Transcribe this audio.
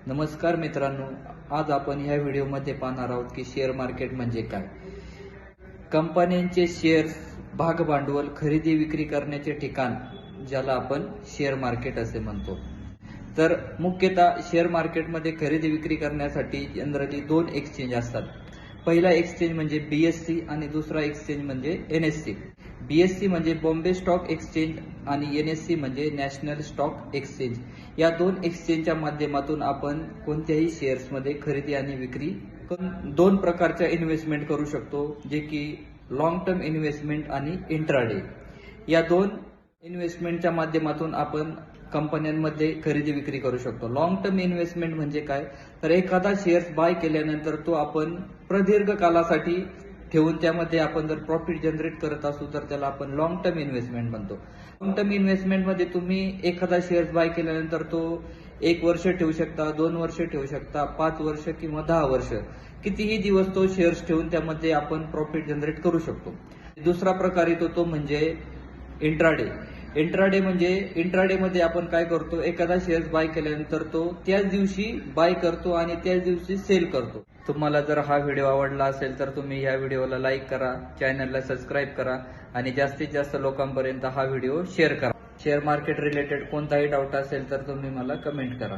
नमस्कार मित्रांनो, आज आपण ह्या व्हिडिओमध्ये पाहणार आहोत की शेअर मार्केट म्हणजे काय. कंपन्यांचे शेअर्स भाग भांडवल खरेदी विक्री करण्याचे ठिकाण ज्याला आपण शेअर मार्केट असे म्हणतो. तर मुख्यतः शेअर मार्केटमध्ये खरेदी विक्री करण्यासाठी जनरली दोन एक्सचेंज असतात. पहिला एक्सचेंज म्हणजे BSE आणि दुसरा एक्सचेंज म्हणजे NSE. BSE म्हणजे बॉम्बे स्टॉक एक्सचेंज आणि NSE म्हणजे नॅशनल स्टॉक एक्सचेंज. या दोन एक्सचेंजच्या माध्यमातून आपण कोणत्याही शेअर्समध्ये खरेदी आणि विक्री दोन प्रकारच्या इन्व्हेस्टमेंट करू शकतो, जे की लॉंग टर्म इन्व्हेस्टमेंट आणि इंट्राडे. या दोन इन्व्हेस्टमेंटच्या माध्यमातून आपण कंपन्यांमध्ये खरेदी विक्री करू शकतो. लॉंग टर्म इन्व्हेस्टमेंट म्हणजे काय, तर एखादा शेअर्स बाय केल्यानंतर तो आपण प्रदीर्घ कालासाठी ठेवून त्यामध्ये आपण जर प्रॉफिट जनरेट करत असू तर त्याला आपण लॉंग टर्म इन्व्हेस्टमेंट म्हणतो. लॉंग टर्म इन्व्हेस्टमेंटमध्ये तुम्ही एखादा शेअर्स बाय केल्यानंतर तो 1 वर्ष ठेवू शकता, 2 वर्ष ठेवू शकता, 5 वर्ष किंवा 10 वर्ष, कितीही दिवस तो शेअर्स ठेवून त्यामध्ये आपण प्रॉफिट जनरेट करू शकतो. दुसरा प्रकार येतो तो म्हणजे इंट्राडे. इंट्राडे मध्ये आपण काय करतो, एखादा शेअर्स बाय केल्यानंतर तो त्याच दिवशी बाय करतो आणि त्याच दिवशी सेल करतो. तुम्हाला जर हा व्हिडिओ आवडला असेल तर तुम्ही या व्हिडिओला लाईक करा, चॅनलला सबस्क्राईब करा आणि जास्तीत जास्त लोकांपर्यंत हा व्हिडिओ शेअर करा. शेअर मार्केट रिलेटेड कोणताही डाऊट असेल तर तुम्ही मला कमेंट करा.